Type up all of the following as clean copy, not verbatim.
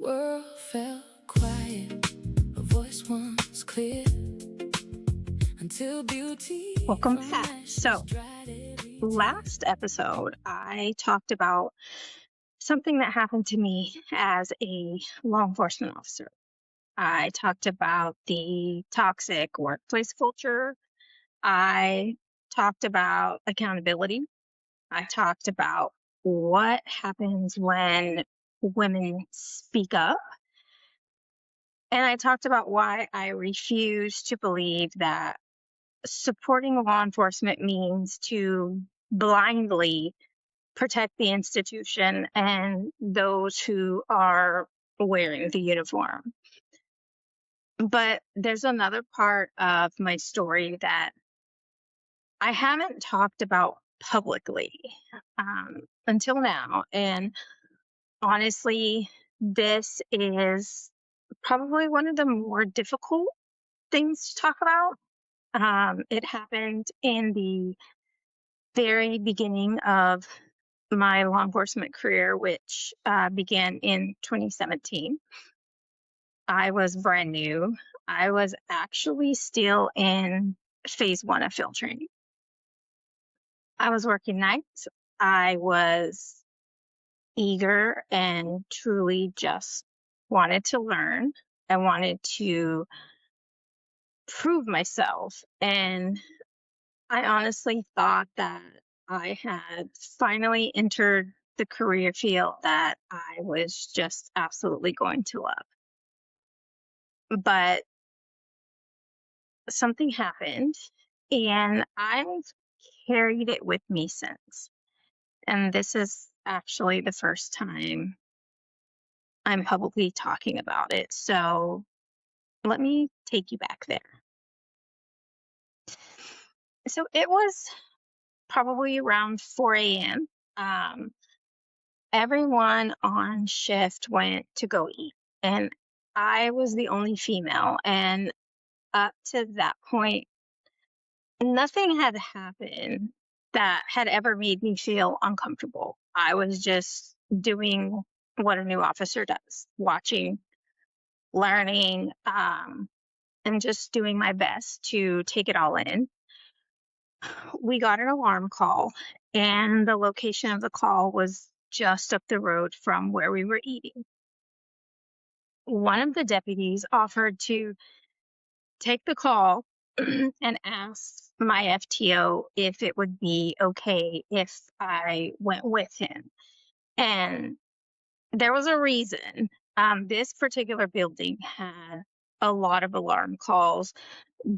world felt quiet, her voice was clear until beauty. Welcome back. So, last episode, I talked about something that happened to me as a law enforcement officer. I talked about the toxic workplace culture. I talked about accountability. I talked about what happens when women speak up. And I talked about why I refuse to believe that supporting law enforcement means to blindly protect the institution and those who are wearing the uniform. But there's another part of my story that I haven't talked about publicly until now. And honestly, this is probably one of the more difficult things to talk about. It happened in the very beginning of my law enforcement career, which began in 2017. I was brand new. I was actually still in phase 1 of field training. I was working nights. I was eager and truly just wanted to learn. I wanted to prove myself. And I honestly thought that I had finally entered the career field that I was just absolutely going to love. But something happened, and I've carried it with me since. And this is actually the first time I'm publicly talking about it. So let me take you back there. So it was probably around 4 a.m. Everyone on shift went to go eat, and I was the only female. And up to that point, nothing had happened that had ever made me feel uncomfortable. I was just doing what a new officer does, watching, learning, and just doing my best to take it all in. We got an alarm call, and the location of the call was just up the road from where we were eating. One of the deputies offered to take the call and asked my FTO if it would be okay if I went with him. And there was a reason. This particular building had a lot of alarm calls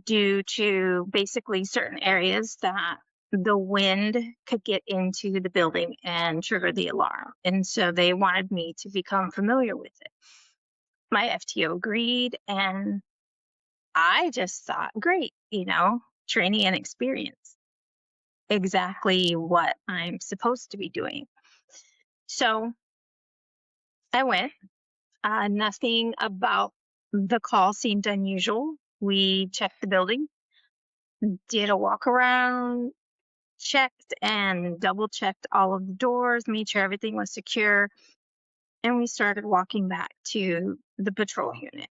due to basically certain areas that the wind could get into the building and trigger the alarm. And so they wanted me to become familiar with it. My FTO agreed, and I just thought, great, training and experience. Exactly what I'm supposed to be doing. So I went. Nothing about the call seemed unusual. We checked the building, did a walk around, checked and double checked all of the doors, made sure everything was secure, and we started walking back to the patrol unit.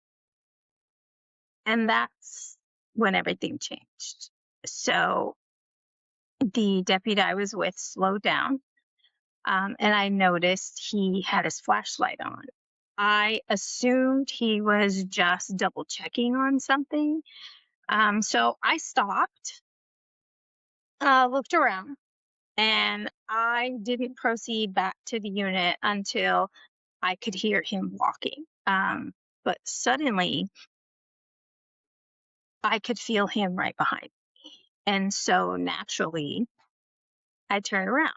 And that's when everything changed. So the deputy I was with slowed down, and I noticed he had his flashlight on. I assumed he was just double checking on something. So I stopped, looked around, and I didn't proceed back to the unit until I could hear him walking. But suddenly, I could feel him right behind me. And so naturally, I turned around.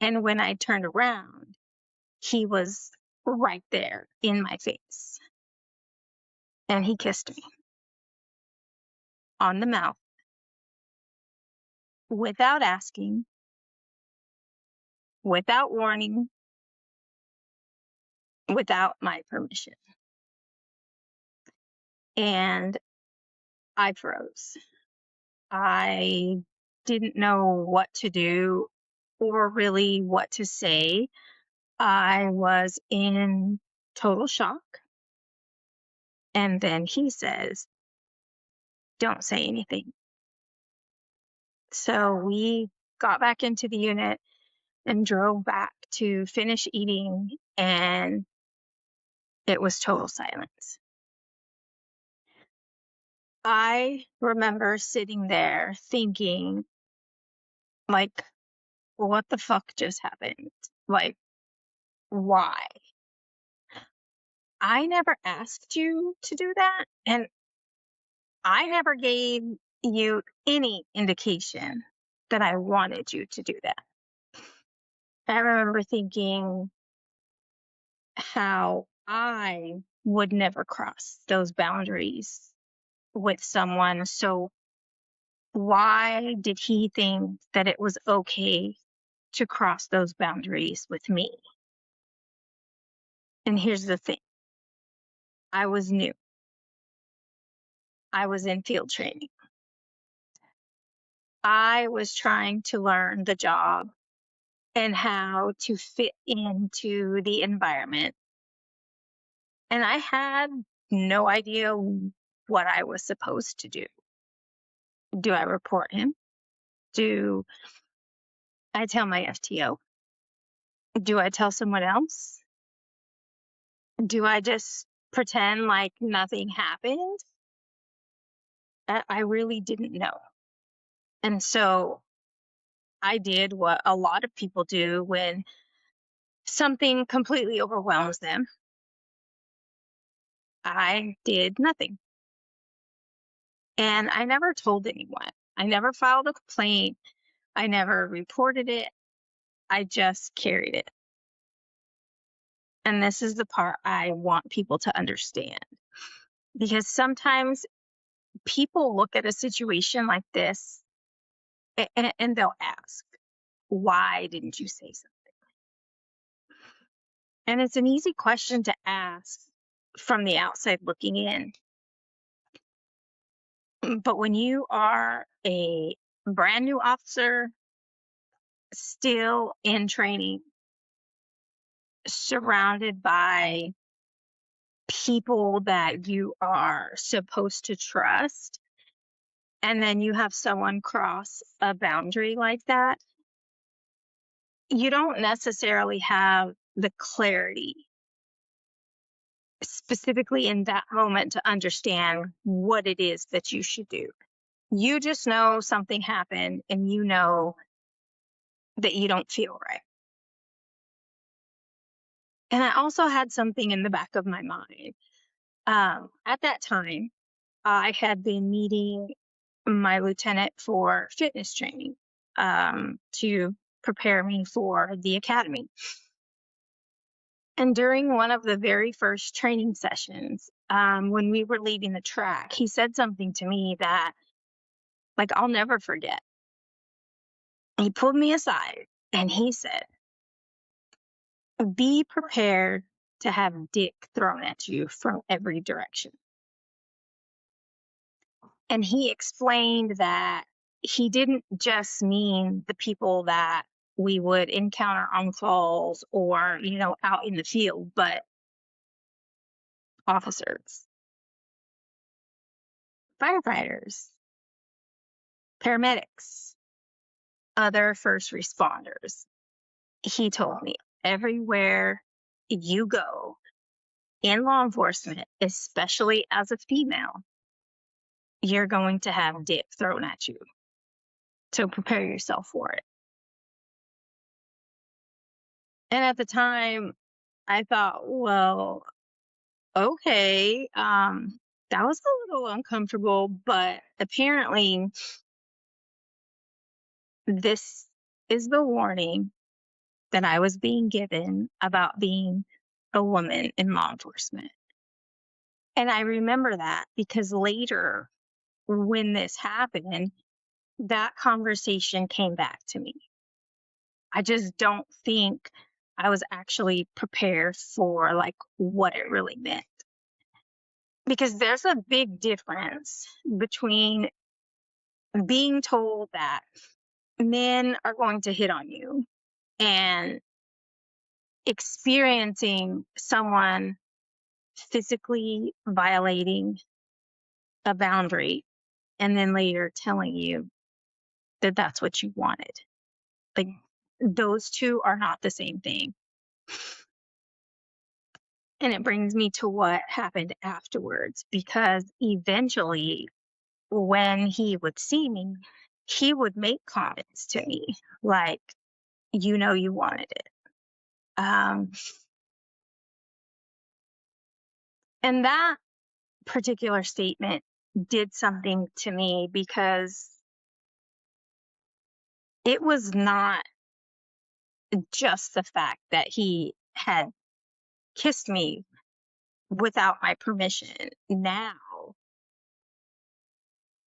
And when I turned around, he was right there in my face. And he kissed me on the mouth without asking, without warning, without my permission. And I froze. I didn't know what to do or really what to say. I was in total shock. And then he says, "Don't say anything." So we got back into the unit and drove back to finish eating, and it was total silence. I remember sitting there thinking, like, what the fuck just happened? Like, why? I never asked you to do that, and I never gave you any indication that I wanted you to do that. I remember thinking how I would never cross those boundaries with someone. So why did he think that it was okay to cross those boundaries with me? And here's the thing, I was new. I was in field training. I was trying to learn the job and how to fit into the environment. And I had no idea what I was supposed to do. Do I report him? Do I tell my FTO? Do I tell someone else? Do I just pretend like nothing happened? I really didn't know. And so I did what a lot of people do when something completely overwhelms them. I did nothing. And I never told anyone. I never filed a complaint. I never reported it. I just carried it. And this is the part I want people to understand. Because sometimes people look at a situation like this and they'll ask, why didn't you say something? And it's an easy question to ask from the outside looking in. But when you are a brand new officer, still in training, surrounded by people that you are supposed to trust, and then you have someone cross a boundary like that, you don't necessarily have the clarity specifically in that moment to understand what it is that you should do. You just know something happened and you know that you don't feel right. And I also had something in the back of my mind. At that time, I had been meeting my lieutenant for fitness training to prepare me for the academy. And during one of the very first training sessions, when we were leaving the track, he said something to me that, like, I'll never forget. He pulled me aside and he said, "Be prepared to have dick thrown at you from every direction." And he explained that he didn't just mean the people that we would encounter on calls or, out in the field, but officers, firefighters, paramedics, other first responders. He told me everywhere you go in law enforcement, especially as a female, you're going to have dick thrown at you. So prepare yourself for it. And at the time, I thought, well, okay, that was a little uncomfortable, but apparently this is the warning that I was being given about being a woman in law enforcement. And I remember that because later, when this happened, that conversation came back to me. I just don't think I was actually prepared for like what it really meant. Because there's a big difference between being told that men are going to hit on you and experiencing someone physically violating a boundary and then later telling you that that's what you wanted. Like, those two are not the same thing. And it brings me to what happened afterwards, because eventually, when he would see me, he would make comments to me like, you know, you wanted it. And that particular statement did something to me, because it was not just the fact that he had kissed me without my permission. Now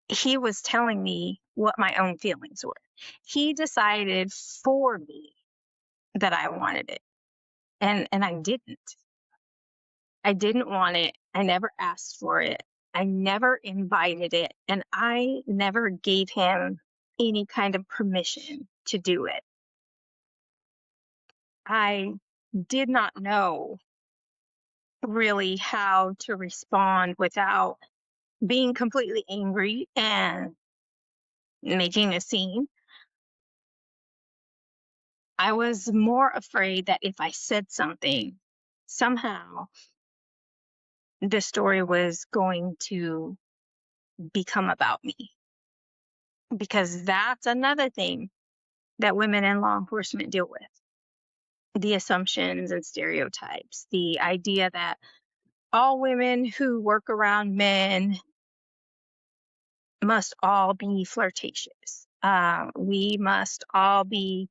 he was telling me what my own feelings were. He decided for me that I wanted it. And I didn't. I didn't want it. I never asked for it. I never invited it. And I never gave him any kind of permission to do it. I did not know really how to respond without being completely angry and making a scene. I was more afraid that if I said something, somehow the story was going to become about me. Because that's another thing that women in law enforcement deal with: the assumptions and stereotypes, the idea that all women who work around men must all be flirtatious. We must all be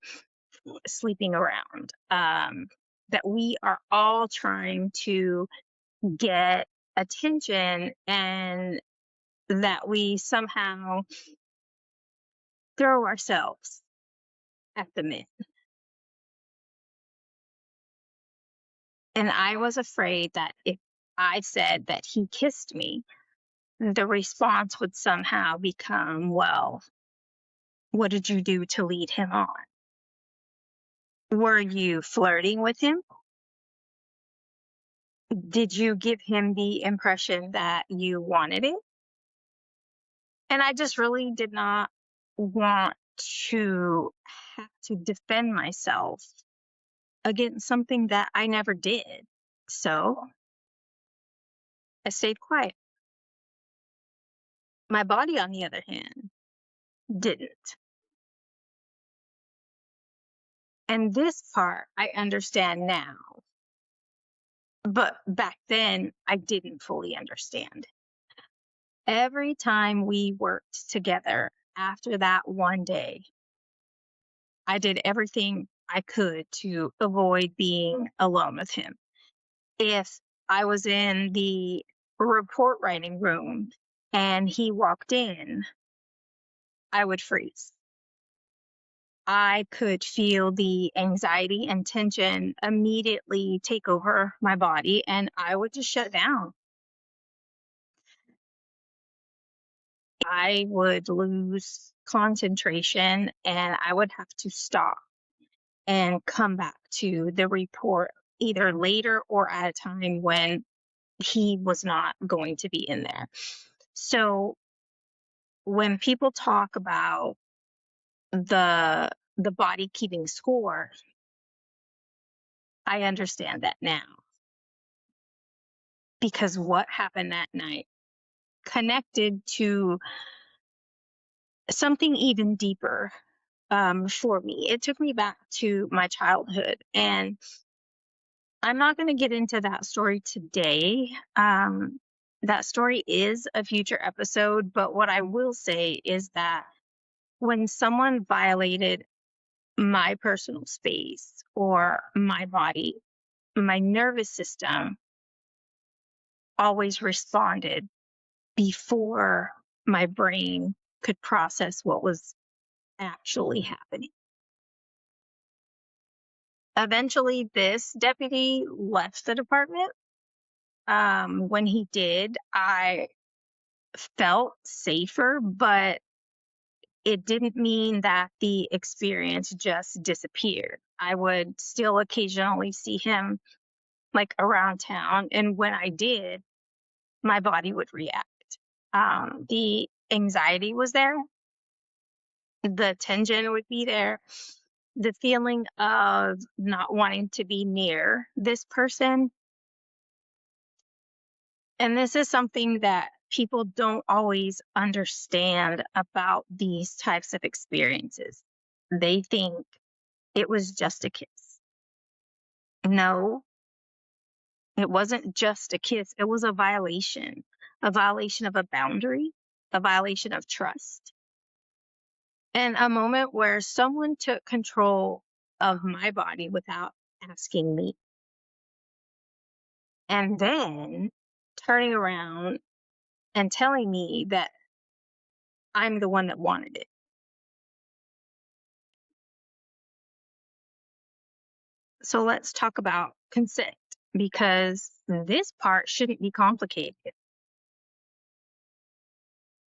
sleeping around. That we are all trying to get attention, and that we somehow throw ourselves at the men. And I was afraid that if I said that he kissed me, the response would somehow become, well, what did you do to lead him on? Were you flirting with him? Did you give him the impression that you wanted it? And I just really did not want to have to defend myself against something that I never did. So I stayed quiet. My body, on the other hand, didn't. And this part I understand now. But back then, I didn't fully understand. Every time we worked together after that one day, I did everything I could to avoid being alone with him. If I was in the report writing room and he walked in, I would freeze. I could feel the anxiety and tension immediately take over my body, and I would just shut down. I would lose concentration, and I would have to stop and come back to the report either later or at a time when he was not going to be in there. So when people talk about the body keeping score, I understand that now, because what happened that night connected to something even deeper for me. It took me back to my childhood, and I'm not going to get into that story today. That story is a future episode, but what I will say is that when someone violated my personal space or my body, my nervous system always responded before my brain could process what was actually happening. Eventually, this deputy left the department. When he did, I felt safer, but it didn't mean that the experience just disappeared. I would still occasionally see him like around town. And when I did, my body would react. The anxiety was there, the tension would be there, the feeling of not wanting to be near this person. And this is something that people don't always understand about these types of experiences. They think it was just a kiss. No, it wasn't just a kiss. It was a violation of a boundary, a violation of trust, and a moment where someone took control of my body without asking me. And then turning around and telling me that I'm the one that wanted it. So let's talk about consent, because this part shouldn't be complicated.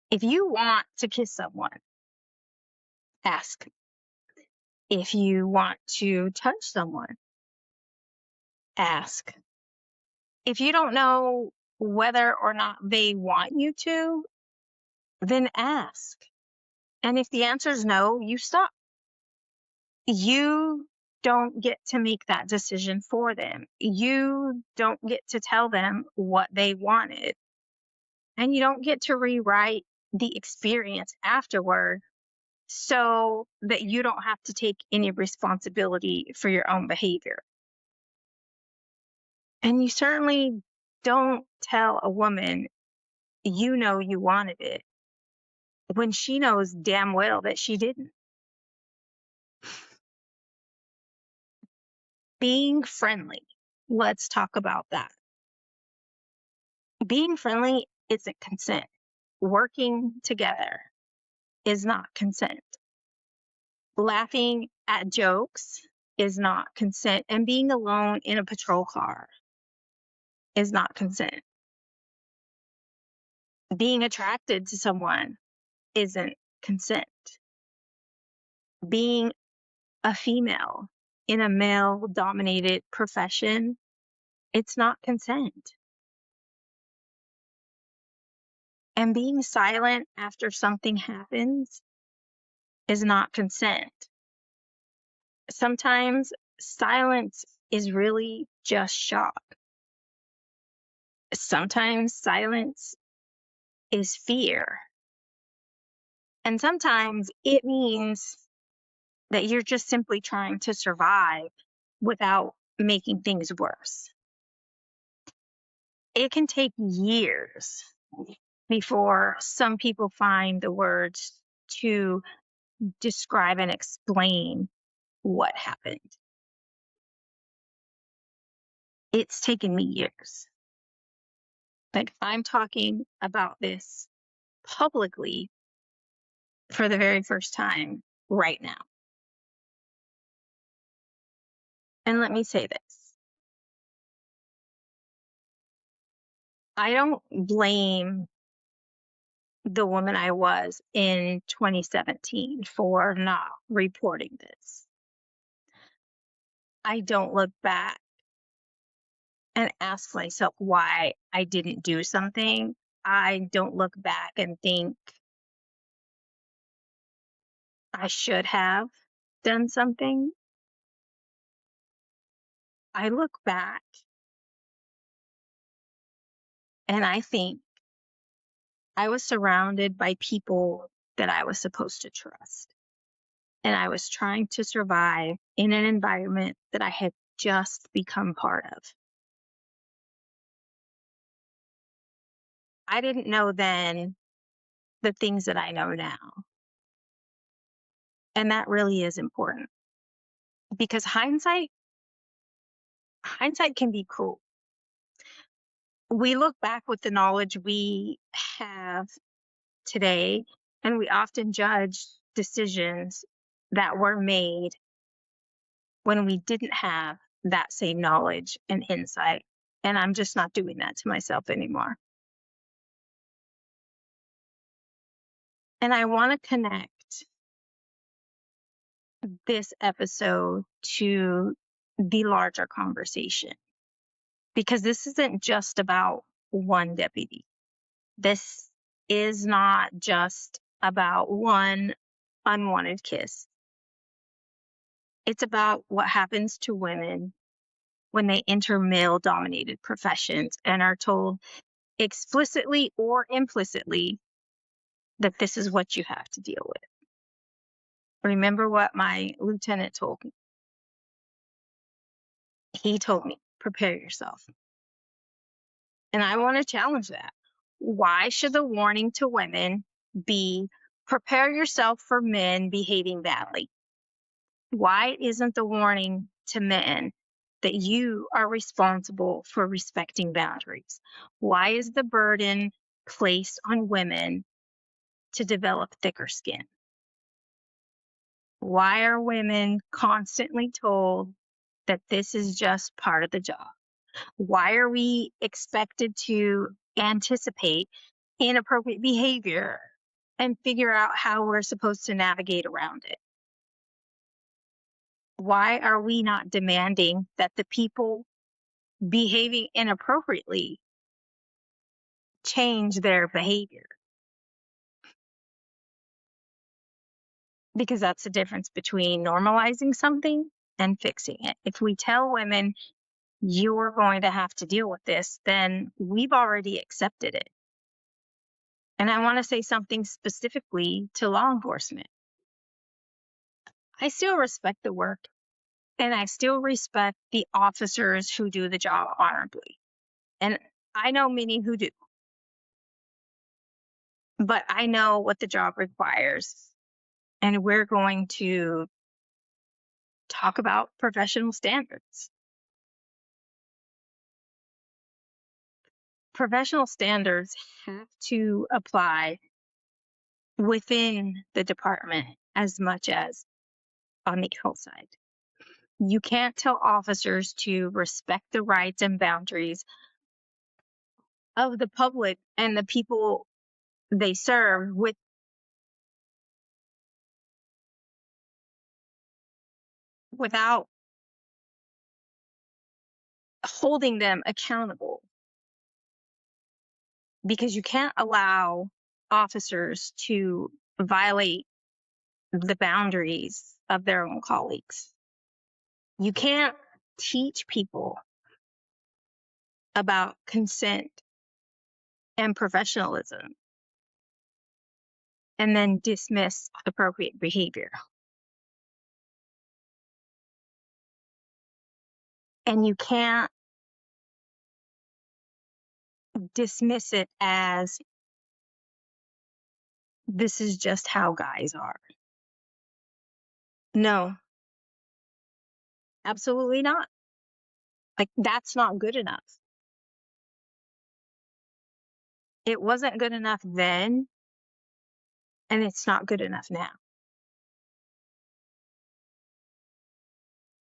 If you want to kiss someone, ask. If you want to touch someone, ask. If you don't know whether or not they want you to, then ask. And if the answer is no, you stop. You don't get to make that decision for them. You don't get to tell them what they wanted. And you don't get to rewrite the experience afterward so that you don't have to take any responsibility for your own behavior. And you certainly don't tell a woman, you know, you wanted it when she knows damn well that she didn't. Being friendly. Let's talk about that. Being friendly isn't consent. Working together is not consent. Laughing at jokes is not consent. And being alone in a patrol car is not consent. Being attracted to someone isn't consent. Being a female in a male dominated profession, it's not consent. And being silent after something happens is not consent. Sometimes silence is really just shock. Sometimes silence is fear. And sometimes it means that you're just simply trying to survive without making things worse. It can take years before some people find the words to describe and explain what happened. It's taken me years. Like, I'm talking about this publicly for the very first time right now. And let me say this. I don't blame the woman I was in 2017 for not reporting this. I don't look back and ask myself why I didn't do something. I don't look back and think I should have done something. I look back and I think I was surrounded by people that I was supposed to trust. And I was trying to survive in an environment that I had just become part of. I didn't know then the things that I know now. And that really is important, because hindsight can be cruel. We look back with the knowledge we have today, and we often judge decisions that were made when we didn't have that same knowledge and insight. And I'm just not doing that to myself anymore. And I want to connect this episode to the larger conversation, because this isn't just about one deputy. This is not just about one unwanted kiss. It's about what happens to women when they enter male dominated professions and are told explicitly or implicitly that this is what you have to deal with. Remember what my lieutenant told me? He told me, prepare yourself. And I want to challenge that. Why should the warning to women be prepare yourself for men behaving badly? Why isn't the warning to men that you are responsible for respecting boundaries? Why is the burden placed on women to develop thicker skin? Why are women constantly told that this is just part of the job? Why are we expected to anticipate inappropriate behavior and figure out how we're supposed to navigate around it? Why are we not demanding that the people behaving inappropriately change their behavior? Because that's the difference between normalizing something and fixing it. If we tell women, you're going to have to deal with this, then we've already accepted it. And I want to say something specifically to law enforcement. I still respect the work and I still respect the officers who do the job honorably. And I know many who do. But I know what the job requires. And we're going to talk about professional standards. Professional standards have to apply within the department as much as on the outside. You can't tell officers to respect the rights and boundaries of the public and the people they serve without holding them accountable, because you can't allow officers to violate the boundaries of their own colleagues. You can't teach people about consent and professionalism and then dismiss appropriate behavior. And you can't dismiss it as this is just how guys are. No, absolutely not. Like, that's not good enough. It wasn't good enough then, and it's not good enough now.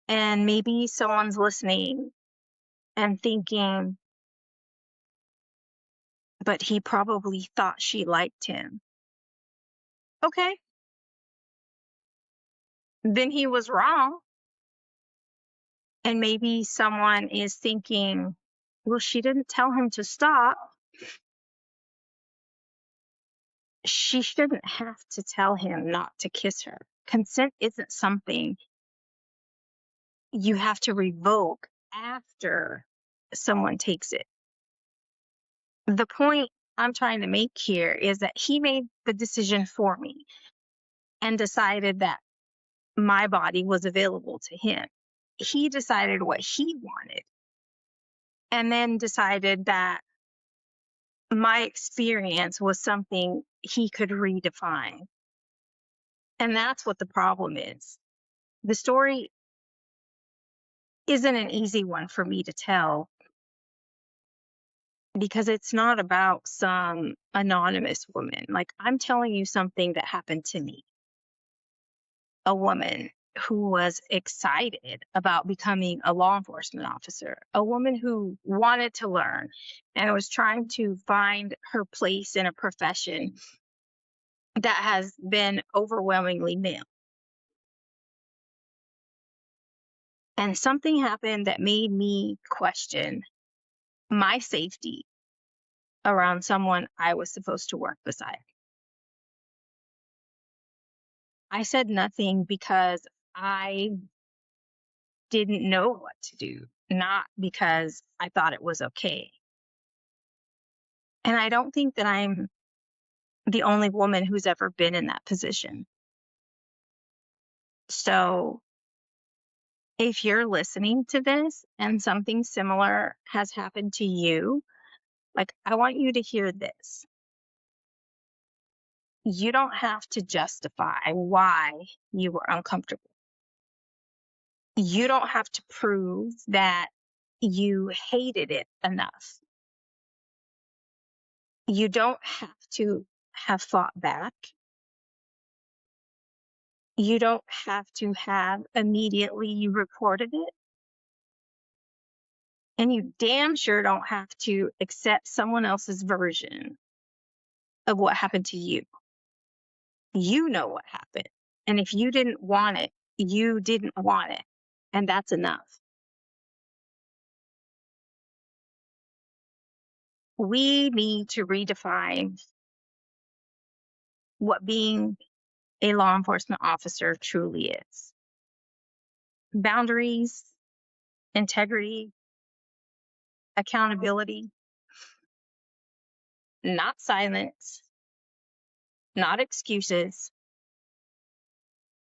And maybe someone's listening and thinking, but he probably thought she liked him. Okay. Then he was wrong. And maybe someone is thinking, well, she didn't tell him to stop. She shouldn't have to tell him not to kiss her. Consent isn't something you have to revoke after someone takes it. The point I'm trying to make here is that he made the decision for me and decided that my body was available to him. He decided what he wanted and then decided that my experience was something he could redefine. And that's what the problem is. The story isn't an easy one for me to tell because it's not about some anonymous woman. Like, I'm telling you something that happened to me. A woman who was excited about becoming a law enforcement officer, a woman who wanted to learn and was trying to find her place in a profession that has been overwhelmingly male. And something happened that made me question my safety around someone I was supposed to work beside. I said nothing because I didn't know what to do, not because I thought it was okay. And I don't think that I'm the only woman who's ever been in that position. So if you're listening to this and something similar has happened to you, like, I want you to hear this. You don't have to justify why you were uncomfortable. You don't have to prove that you hated it enough. You don't have to have fought back. You don't have to have immediately reported it. And you damn sure don't have to accept someone else's version of what happened to you. You know what happened. And if you didn't want it, you didn't want it. And that's enough. We need to redefine what being a law enforcement officer truly is. Boundaries, integrity, accountability, not silence, not excuses,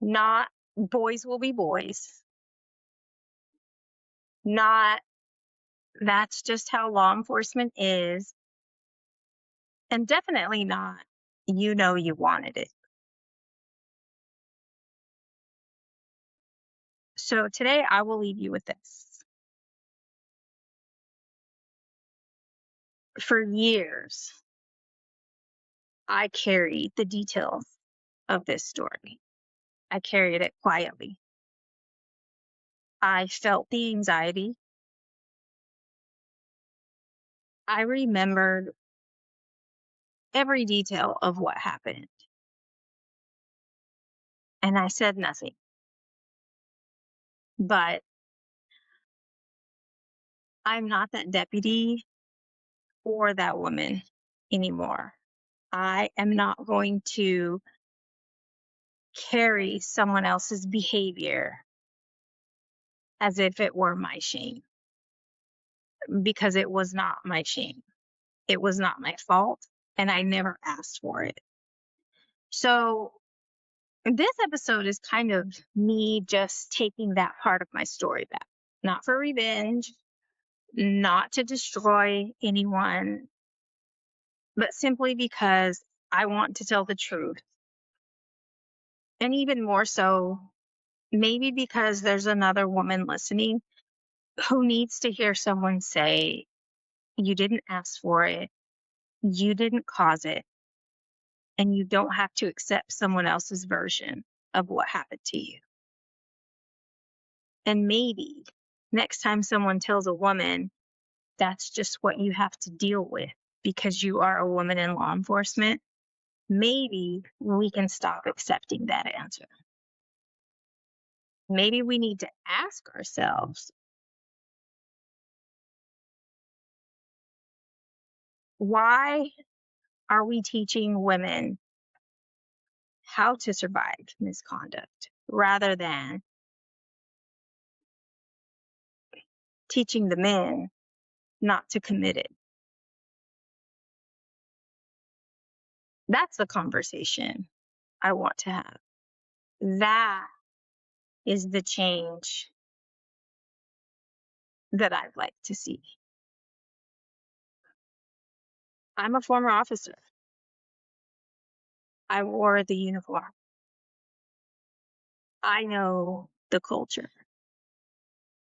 not boys will be boys, not that's just how law enforcement is, and definitely not you know you wanted it. So today I will leave you with this. For years, I carried the details of this story. I carried it quietly. I felt the anxiety. I remembered every detail of what happened. And I said nothing. But I'm not that deputy or that woman anymore. I am not going to carry someone else's behavior as if it were my shame, because it was not my shame. It was not my fault, and I never asked for it. So this episode is kind of me just taking that part of my story back, not for revenge, not to destroy anyone, but simply because I want to tell the truth. And even more so, maybe because there's another woman listening who needs to hear someone say, you didn't ask for it, you didn't cause it, and you don't have to accept someone else's version of what happened to you. And maybe next time someone tells a woman that's just what you have to deal with because you are a woman in law enforcement, maybe we can stop accepting that answer. Maybe we need to ask ourselves, why are we teaching women how to survive misconduct rather than teaching the men not to commit it? That's the conversation I want to have. That is the change that I'd like to see. I'm a former officer. I wore the uniform. I know the culture.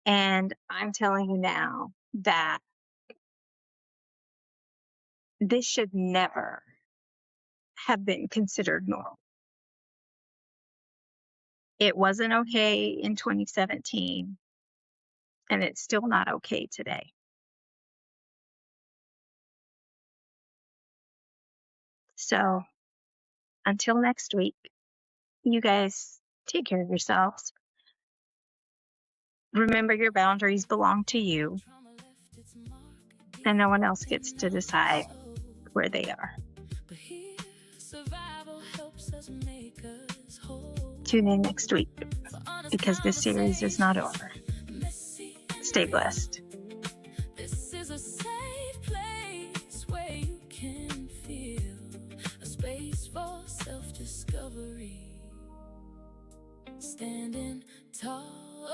And I'm telling you now that this should never have been considered normal. It wasn't okay in 2017, and it's still not okay today. So until next week, you guys take care of yourselves. Remember, your boundaries belong to you, Trauma left its mark and deep no one else gets in to our decide soul. where they are. But here, survival helps us make us whole. Tune in next week For honest because this series is not conversations, over. messy and Stay real. blessed. This is a safe place where you can feel a space for self-discovery. Standing tall.